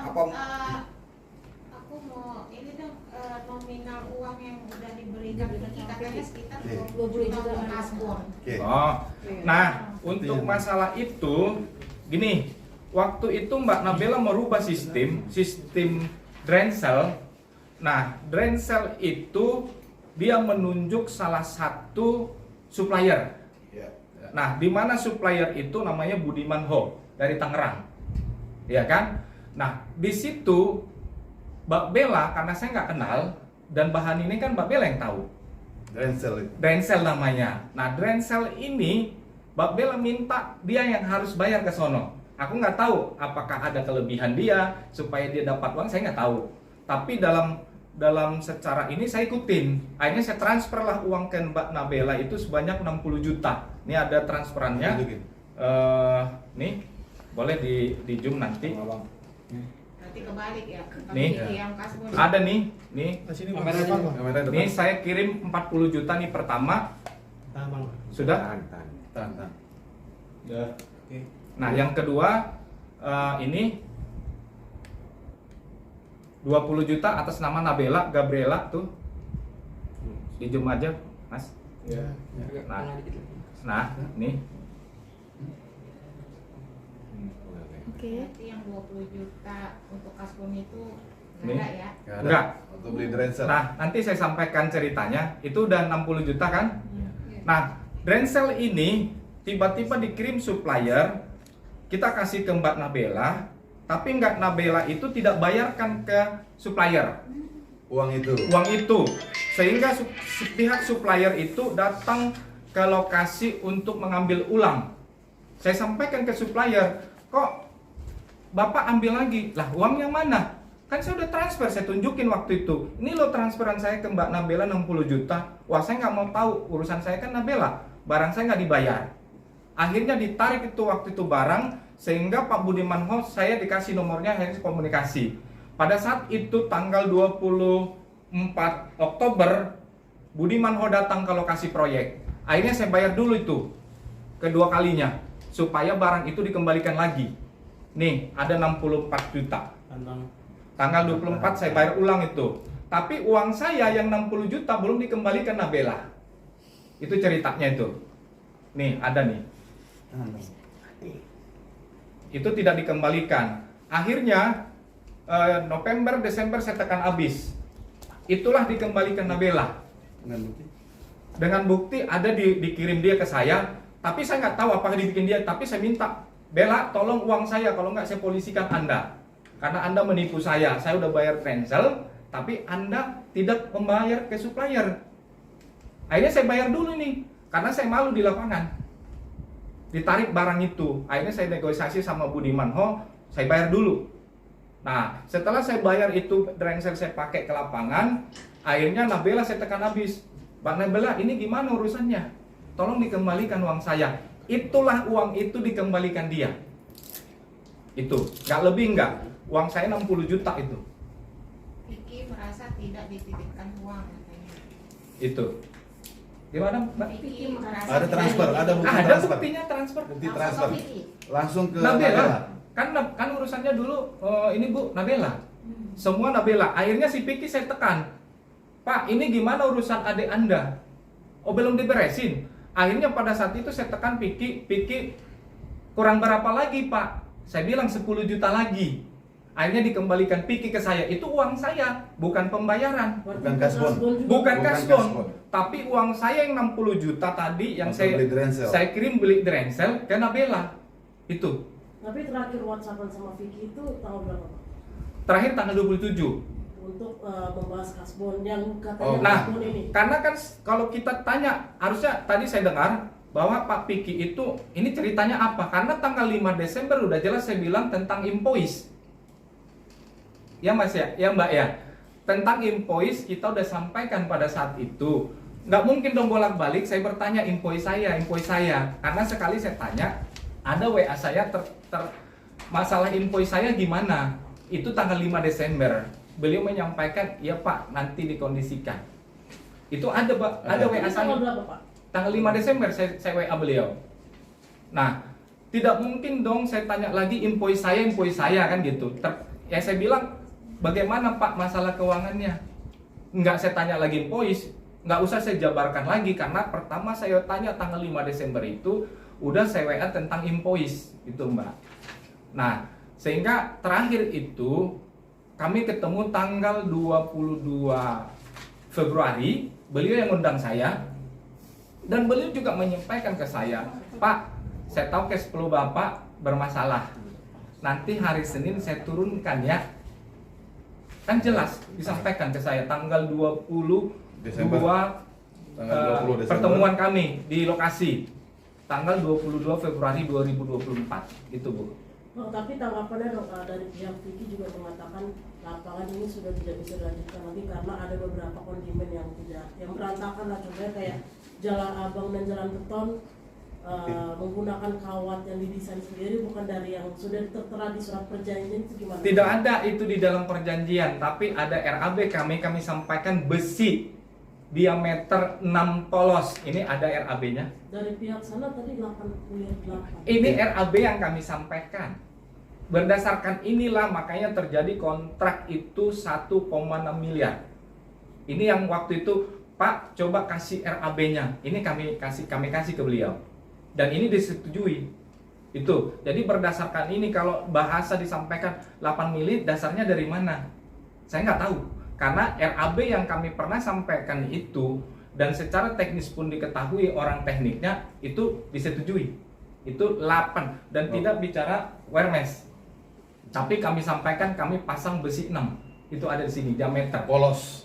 Apa? Aku mau ini dong, nominal uang yang udah diberikan Vicky katanya sekitar 20 juta untuk kasbon. Oh, nah untuk masalah itu gini, waktu itu Mbak Nabela merubah sistem Drainzel. Nah, Drainzel itu dia menunjuk salah satu supplier. Nah, di mana supplier itu namanya Budiman Ho dari Tangerang, ya kan? Nah, di situ Mbak Bella, karena saya nggak kenal dan bahan ini kan Mbak Bella yang tahu. Drainzel namanya. Nah, Drainzel ini Mbak Bella minta dia yang harus bayar ke sono. Aku nggak tahu apakah ada kelebihan dia supaya dia dapat uang, saya nggak tahu. Tapi dalam secara ini saya ikutin. Akhirnya saya transferlah uang ke Mbak Nabela itu sebanyak 60 juta. Ini ada transferannya. Nih, boleh di zoom nanti. Nanti kebalik ya. Nih. Yang kasbon. Ada nih. Kamera Nih saya kirim 40 juta nih pertama. Sudah? Tahan. Nah, yang kedua ini 20 juta atas nama Nabela Gabriela tuh. Di zoom aja, Mas. Nah, nih. Nanti yang 20 juta untuk kasbon itu Nih. enggak ya? Enggak. Untuk beli Drainzel. Nah, nanti saya sampaikan ceritanya. Itu udah 60 juta kan? Nah, Drainzel ini tiba-tiba dikirim supplier, kita kasih ke Mbak Nabela, tapi Mbak Nabela itu tidak bayarkan ke supplier Uang itu, sehingga pihak supplier itu datang ke lokasi untuk mengambil ulang. Saya sampaikan ke supplier, kok Bapak ambil lagi? Lah, uangnya mana? Kan saya udah transfer, saya tunjukin waktu itu. Ini loh transferan saya ke Mbak Nabela 60 juta. Wah, saya nggak mau tahu, urusan saya kan Nabela. Barang saya nggak dibayar. Akhirnya ditarik itu waktu itu barang, sehingga Pak Budiman Ho saya dikasih nomornya, akhirnya komunikasi. Pada saat itu tanggal 24 Oktober, Budiman Ho datang ke lokasi proyek. Akhirnya saya bayar dulu itu, kedua kalinya, supaya barang itu dikembalikan lagi. Nih, ada 64 juta. Tanggal 24 saya bayar ulang itu. Tapi uang saya yang 60 juta belum dikembalikan Nabela. Itu ceritanya itu. Nih, ada nih. Itu tidak dikembalikan. Akhirnya November, Desember saya tekan habis. Itulah dikembalikan Nabela. Dengan bukti ada dikirim dia ke saya. Tapi saya nggak tahu apakah dibikin dia. Tapi saya minta, Bella, tolong uang saya, kalau nggak saya polisikan Anda. Karena Anda menipu saya udah bayar Drainzel, tapi Anda tidak membayar ke supplier. Akhirnya saya bayar dulu nih, karena saya malu di lapangan. Ditarik barang itu, akhirnya saya negosiasi sama Budiman Ho, saya bayar dulu. Nah, setelah saya bayar itu, Drainzel saya pakai ke lapangan, akhirnya Nabela saya tekan habis. Bang Nabela, ini gimana urusannya? Tolong dikembalikan uang saya. Itulah uang itu dikembalikan dia. Itu, nggak lebih nggak. Uang saya 60 juta itu. Vicky merasa tidak dititipkan uang katanya. Itu. Gimana, Mbak? Vicky merasa Ada transfer, ada bukti Ada transfer. buktinya transfer. Bukti transfer. Langsung ke Nabela. Kan urusannya dulu ini Bu, Nabela. Semua Nabela. Akhirnya si Vicky saya tekan. Pak, ini gimana urusan adik Anda? Oh, belum diberesin. Akhirnya pada saat itu saya tekan Vicky kurang berapa lagi, Pak? Saya bilang 10 juta lagi. Akhirnya dikembalikan Vicky ke saya. Itu uang saya, bukan pembayaran. Bukan kasbon. Bukan kasbon. Tapi uang saya yang 60 juta tadi yang saya kirim beli Drainzel ke Nabela. Itu. Tapi terakhir WhatsAppan sama Vicky itu tanggal berapa, Pak? Terakhir tanggal 27. Untuk membahas kasbon yang katanya Nah, kasbon ini. karena kan kalau kita tanya, harusnya tadi saya dengar bahwa Pak Vicky itu, ini ceritanya apa? Karena tanggal 5 Desember udah jelas saya bilang tentang invoice. Ya Mas ya, ya Mbak ya. Tentang invoice kita udah sampaikan pada saat itu. Nggak mungkin dong bolak-balik saya bertanya invoice saya. Karena sekali saya tanya, ada WA saya masalah invoice saya gimana? Itu tanggal 5 Desember. Beliau menyampaikan, ya Pak, nanti dikondisikan. Itu ada Pak, ada WA Ini saya. tanggal berapa Pak? Tanggal 5 Desember saya WA beliau. Nah, tidak mungkin dong saya tanya lagi invoice saya kan gitu. Ya saya bilang, bagaimana Pak masalah keuangannya? Nggak saya tanya lagi invoice, nggak usah saya jabarkan lagi, karena pertama saya tanya tanggal 5 Desember itu udah saya WA tentang invoice gitu Mbak. Nah, sehingga terakhir itu kami ketemu tanggal 22 Februari, beliau yang undang saya, dan beliau juga menyampaikan ke saya, Pak, saya tahu cash flow Bapak bermasalah. Nanti hari Senin saya turunkan ya. Kan jelas disampaikan ke saya tanggal 22 Desember. Tanggal 20 Desember. pertemuan kami di lokasi. Tanggal 22 Februari 2024. Itu, Bu. Oh, tapi tanggapannya dong dari pihak Vicky juga mengatakan lapangan ini sudah tidak bisa dilanjutkan lagi karena ada beberapa kondimen yang berantakan lah, contohnya kayak Jalan Abang dan Jalan Beton menggunakan kawat yang didesain sendiri, bukan dari yang sudah tertera di surat perjanjian. Itu gimana? Tidak ada itu di dalam perjanjian, tapi ada RAB kami sampaikan besi diameter 6 polos. Ini ada RAB-nya. Dari pihak sana tadi 88. Ini RAB yang kami sampaikan. Berdasarkan inilah makanya terjadi kontrak itu 1,6 miliar. Ini yang waktu itu, Pak, coba kasih RAB-nya. Ini kami kasih ke beliau. Dan ini disetujui. Itu. Jadi berdasarkan ini, kalau bahasa disampaikan 8 mili, dasarnya dari mana? Saya nggak tahu. Karena RAB yang kami pernah sampaikan itu, dan secara teknis pun diketahui orang tekniknya, itu disetujui. Itu 8. Dan tidak bicara wire mesh. Tapi kami sampaikan kami pasang besi 6. Itu ada di sini, diameter. Polos.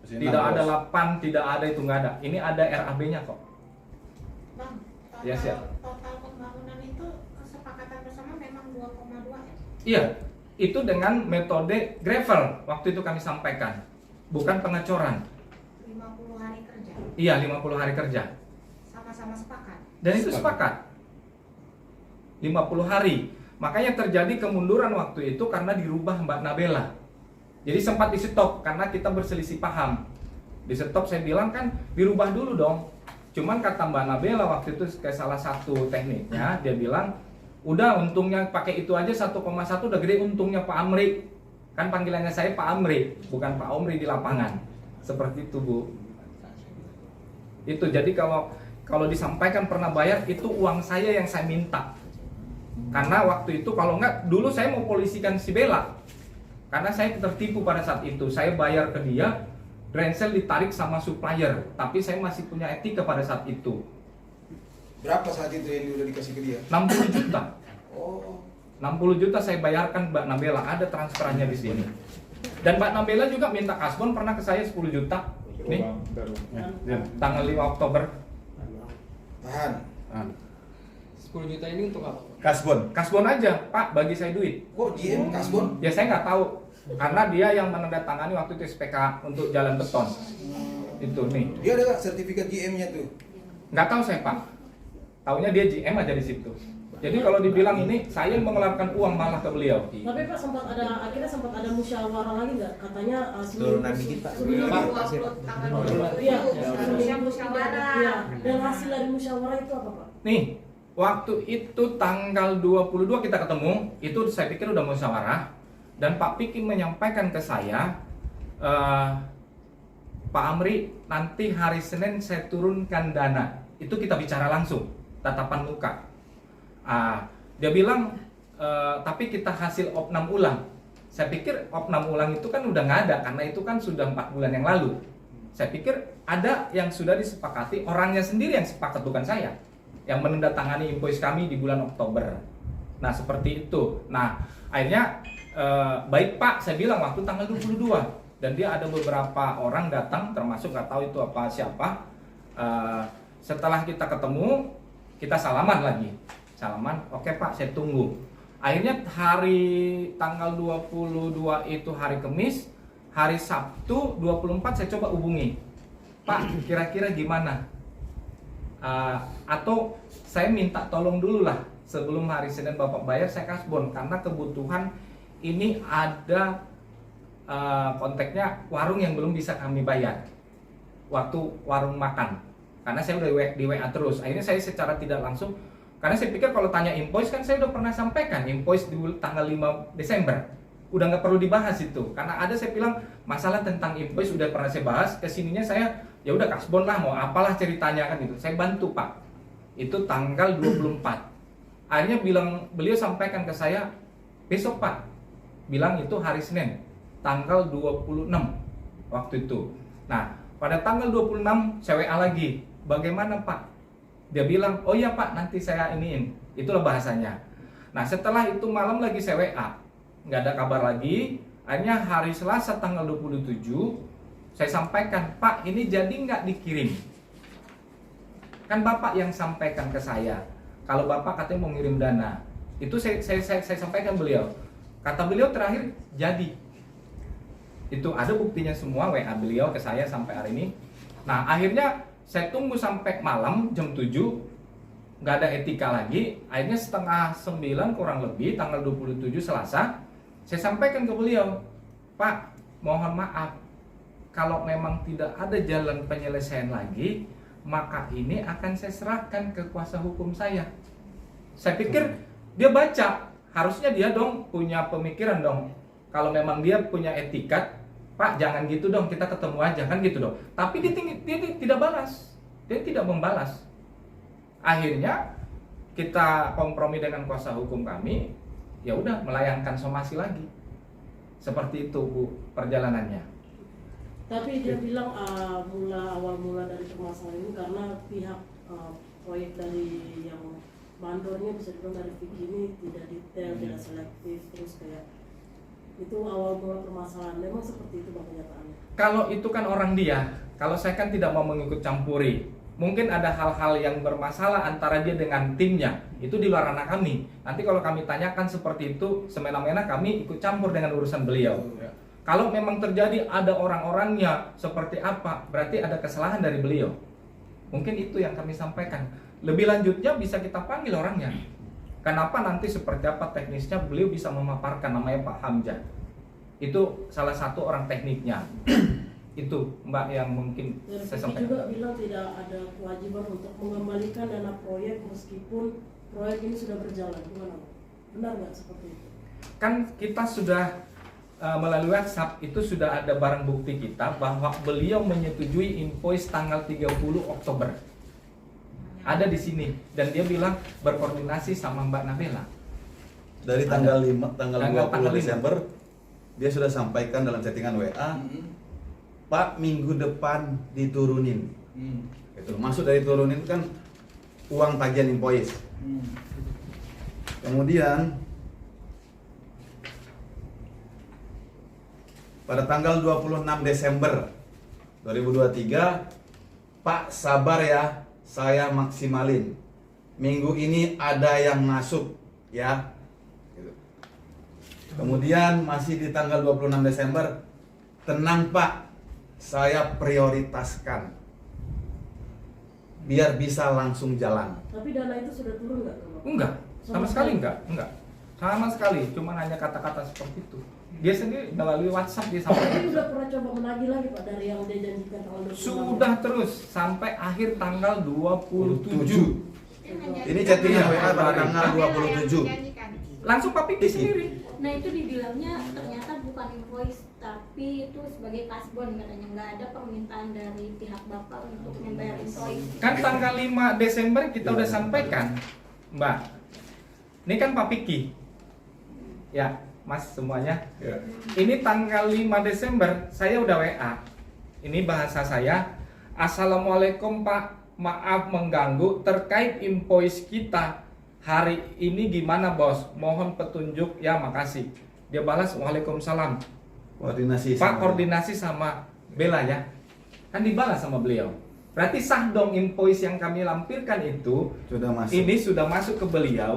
Besi Tidak 6 ada polos. 8, tidak ada, itu nggak ada. Ini ada RAB-nya kok. Bang, total, Ya, siap. total pembangunan itu kesepakatan bersama memang 2,2 ya? Iya, itu dengan metode gravel waktu itu kami sampaikan, bukan pengecoran. 50 hari kerja, Iya, 50 hari kerja. sama-sama sepakat. Dan itu sepakat. 50 hari. Makanya terjadi kemunduran waktu itu karena dirubah Mbak Nabela. Jadi sempat di stop karena kita berselisih paham. Di stop saya bilang kan dirubah dulu dong. Cuman kata Mbak Nabela waktu itu ke salah satu tekniknya, dia bilang, udah untungnya pakai itu aja 1,1 udah gede untungnya Pak Amri. Kan panggilannya saya Pak Amri, bukan Pak Omri di lapangan. Seperti itu, Bu. Itu jadi kalau disampaikan pernah bayar, itu uang saya yang saya minta. Karena waktu itu kalau enggak, dulu saya mau polisikan si Bella. Karena saya tertipu pada saat itu. Saya bayar ke dia, Drainzel ditarik sama supplier, tapi saya masih punya etika pada saat itu. Berapa saat itu yang udah dikasih ke dia? 60 juta. Oh. 60 juta saya bayarkan Mbak Nabela, ada transferannya di sini. Dan Mbak Nabela juga minta kasbon pernah ke saya 10 juta. Nih, tanggal 5 Oktober. Tahan. 10 juta ini untuk apa? Kasbon. Kasbon aja, Pak, bagi saya duit. Kok GM kasbon? Ya saya nggak tahu, karena dia yang menandatangani waktu itu SPK untuk jalan beton. Itu nih, Dia ada nggak sertifikat GM-nya tuh? nggak tahu saya Pak. Taunya dia GM aja di situ. Jadi kalau dibilang ini saya yang mengeluarkan uang malah ke beliau. Tapi Pak akhirnya sempat ada musyawarah lagi nggak? Katanya Turunan dikit, Pak. Tanggal Iya, 20 harusnya musyawarah. Iya. Dan hasil dari musyawarah itu apa Pak? Nih, waktu itu tanggal 22 kita ketemu, itu saya pikir udah musyawarah. Dan Pak Piki menyampaikan ke saya, Pak Amri, nanti hari Senin saya turunkan dana. Itu kita bicara langsung, tatapan muka. Dia bilang, tapi kita hasil opnam ulang. Saya pikir opnam ulang itu kan udah nggak ada, karena itu kan sudah 4 bulan yang lalu. Saya pikir ada yang sudah disepakati, orangnya sendiri yang sepakat, bukan saya, yang menandatangani invoice kami di bulan Oktober. Nah seperti itu. Nah akhirnya baik Pak, saya bilang waktu tanggal 22. Dan dia ada beberapa orang datang, termasuk nggak tahu itu apa siapa. Setelah kita ketemu, kita salaman lagi. Salaman, oke Pak, saya tunggu. Akhirnya hari tanggal 22 itu hari Kamis, hari Sabtu 24 saya coba hubungi. Pak, kira-kira gimana? Atau saya minta tolong dulu lah, sebelum hari Senin Bapak bayar saya kasbon, karena kebutuhan ini ada konteksnya warung yang belum bisa kami bayar. waktu warung makan. Karena saya udah di WA terus. Akhirnya saya secara tidak langsung, karena saya pikir kalau tanya invoice kan saya udah pernah sampaikan invoice di tanggal 5 Desember. Udah nggak perlu dibahas itu. Karena ada saya bilang masalah tentang invoice udah pernah saya bahas. Kesininya saya ya udah kasbon lah, mau apalah ceritanya kan gitu. Saya bantu Pak. Itu tanggal 24. Akhirnya beliau sampaikan ke saya besok Pak. Bilang itu hari Senin, tanggal 26 waktu itu. Nah, pada tanggal 26 saya WA lagi. Bagaimana Pak? Dia bilang, oh iya Pak, nanti saya iniin. Itulah bahasanya. Nah, setelah itu malam lagi saya WA. Nggak ada kabar lagi. Akhirnya hari Selasa tanggal 27, saya sampaikan, Pak, ini jadi nggak dikirim? Kan Bapak yang sampaikan ke saya. Kalau Bapak katanya mau ngirim dana. Itu saya sampaikan beliau. Kata beliau terakhir, jadi. Itu ada buktinya semua, WA beliau ke saya sampai hari ini. Nah, akhirnya saya tunggu sampai malam jam 7, nggak ada etika lagi. Akhirnya setengah 9 kurang lebih, tanggal 27 Selasa, saya sampaikan ke beliau, Pak, mohon maaf, kalau memang tidak ada jalan penyelesaian lagi, maka ini akan saya serahkan ke kuasa hukum saya. Saya pikir dia baca, harusnya dia dong punya pemikiran dong. Kalau memang dia punya etikat, Pak jangan gitu dong, kita ketemu aja kan gitu dong. Tapi dia tidak balas, dia tidak membalas. Akhirnya kita kompromi dengan kuasa hukum kami, ya udah melayangkan somasi lagi. Seperti itu Bu perjalanannya. Tapi dia bilang awal mula dari permasalahan ini karena pihak proyek dari yang mandornya bisa dibilang dari Vicky ini tidak detail, tidak selektif, terus kayak itu awal mula permasalahan. Memang seperti itu Bang kenyataannya. Kalau itu kan orang dia, kalau saya kan tidak mau mengikut campuri. Mungkin ada hal-hal yang bermasalah antara dia dengan timnya, itu di luar ranah kami. Nanti kalau kami tanyakan seperti itu, semena-mena kami ikut campur dengan urusan beliau. Kalau memang terjadi ada orang-orangnya seperti apa, berarti ada kesalahan dari beliau. Mungkin itu yang kami sampaikan. Lebih lanjutnya bisa kita panggil orangnya. Kenapa nanti seperti apa teknisnya beliau bisa memaparkan, namanya Pak Hamzah. Itu salah satu orang tekniknya. Itu Mbak yang mungkin saya sampaikan. juga bilang tidak ada kewajiban untuk mengembalikan dana proyek meskipun proyek ini sudah berjalan. Gimana? Benar nggak seperti itu? Kan kita sudah melalui WhatsApp itu sudah ada barang bukti kita bahwa beliau menyetujui invoice tanggal 30 Oktober. Ada di sini dan dia bilang berkoordinasi sama Mbak Nabela. Dari tanggal 20 tanggal 5. Desember dia sudah sampaikan dalam chattingan WA, Pak minggu depan diturunin. Itu maksud dari turunin kan uang tagihan invoice. Kemudian pada tanggal 26 Desember 2023, Pak sabar ya, saya maksimalin. Minggu ini ada yang masuk ya. Gitu. Kemudian masih di tanggal 26 Desember, tenang Pak, saya prioritaskan biar bisa langsung jalan. Tapi dana itu sudah turun nggak? Enggak, sama sekali enggak. Sama sekali, cuma hanya kata-kata seperti itu. Dia sendiri melalui WhatsApp dia sampaikan. Tapi sudah pernah coba menagih lagi Pak dari yang dia janjikan tanggal 26. Sudah terus sampai akhir tanggal 27. Ini chattingan WA pada tanggal 27. Langsung Pak Piki sendiri. Nah itu dibilangnya ternyata bukan invoice tapi itu sebagai kasbon katanya, nggak ada permintaan dari pihak Bapak untuk membayar invoice. Kan tanggal 5 Desember kita udah sampaikan, Mbak. Ini kan Pak Piki. Ya, Mas semuanya. Ya. Ini tanggal 5 Desember saya udah WA. Ini bahasa saya. Assalamualaikum Pak, maaf mengganggu terkait invoice kita. Hari ini gimana bos? Mohon petunjuk ya, makasih. Dia balas Waalaikumsalam. Koordinasi. Pak koordinasi sama Bella ya. Kan dibalas sama beliau. Berarti sah dong invoice yang kami lampirkan itu. Sudah masuk. Ini sudah masuk ke beliau.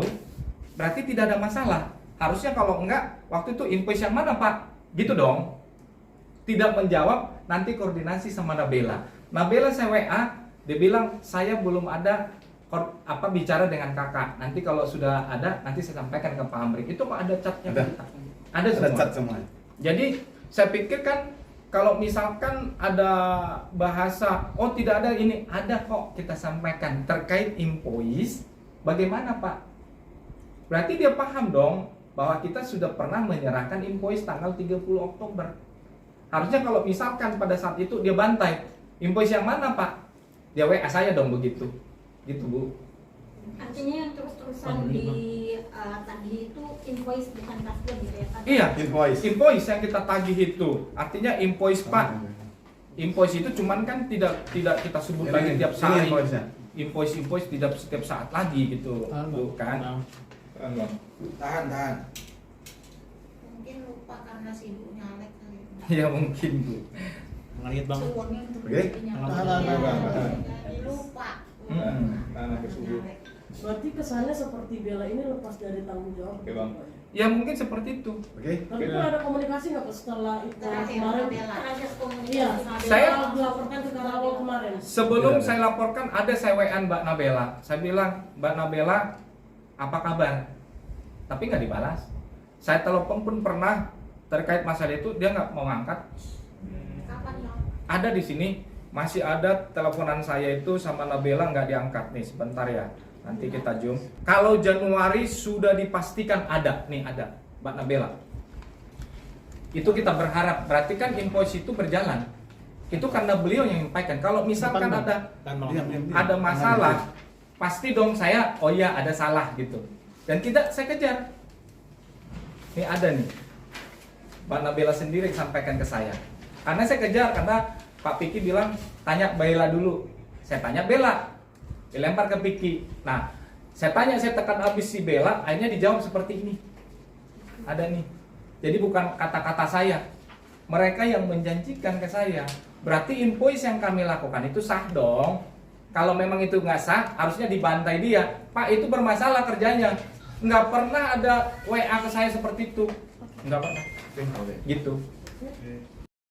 Berarti tidak ada masalah. Harusnya kalau enggak, waktu itu invoice yang mana Pak? Gitu dong. Tidak menjawab, nanti koordinasi sama Nabela. Nabela saya WA, dia bilang saya belum ada bicara dengan kakak. Nanti kalau sudah ada, nanti saya sampaikan ke Pak Amrik. Itu kok ada chatnya? Ada. Ada semua. Ada chat semua. Jadi saya pikir kan kalau misalkan ada bahasa, oh tidak ada ini, ada kok kita sampaikan terkait invoice. Bagaimana Pak? Berarti dia paham dong bahwa kita sudah pernah menyerahkan invoice tanggal 30 Oktober. Harusnya kalau misalkan pada saat itu dia bantai, invoice yang mana Pak? Dia WA saya dong begitu. Gitu Bu. Artinya yang terus-terusan tagih itu invoice bukan kasbon gitu ya Pak? Iya, Invoice. invoice yang kita tagih itu. Artinya invoice Pak. Invoice itu cuman kan tidak kita sebut lagi tiap Ini saat. invoice-nya. Invoice tidak setiap saat lagi gitu. Bukan. Tahan. Mungkin lupa karena sibuk nyalek kali. Ya mungkin Bu. Ngeliat banget. Oke. Jadi lupa. Nyalek. Berarti kesannya seperti Bella ini lepas dari tanggung jawab. Oke, Bang. Ya mungkin seperti itu. Oke. Tapi kan ada komunikasi nggak Pak, setelah itu Terakhir kemarin? Bella. Terakhir komunikasi Iya, sama Saya- Bella dilaporkan ke Karawang kemarin. Sebelum Iya. saya laporkan ada saya WA Mbak Nabela. Saya bilang, Mbak Nabela, apa kabar? Tapi nggak dibalas. Saya telepon pun pernah terkait masalah itu, dia nggak mau ngangkat. Kapan Bang? Ada di sini, masih ada teleponan saya itu sama Nabela nggak diangkat nih. Sebentar ya, nanti kita zoom. Kalau Januari sudah dipastikan ada, nih ada Mbak Nabela. Itu kita berharap, berarti kan invoice itu berjalan. Itu karena beliau yang menyampaikan. Kalau misalkan ada masalah, pasti dong saya, oh iya ada salah gitu. Dan saya kejar. Ini ada nih, Mbak Nabela sendiri sampaikan ke saya. Karena saya kejar, karena Pak Piki bilang tanya Bella dulu. Saya tanya Bella, dilempar ke Piki. Nah, saya tekan habis si Bella, akhirnya dijawab seperti ini. Ada nih. Jadi bukan kata-kata saya, mereka yang menjanjikan ke saya. Berarti invoice yang kami lakukan itu sah dong. Kalau memang itu nggak sah, harusnya dibantai dia. Pak, itu bermasalah kerjanya. Nggak pernah ada WA ke saya seperti itu. Nggak pernah. Oke. Gitu.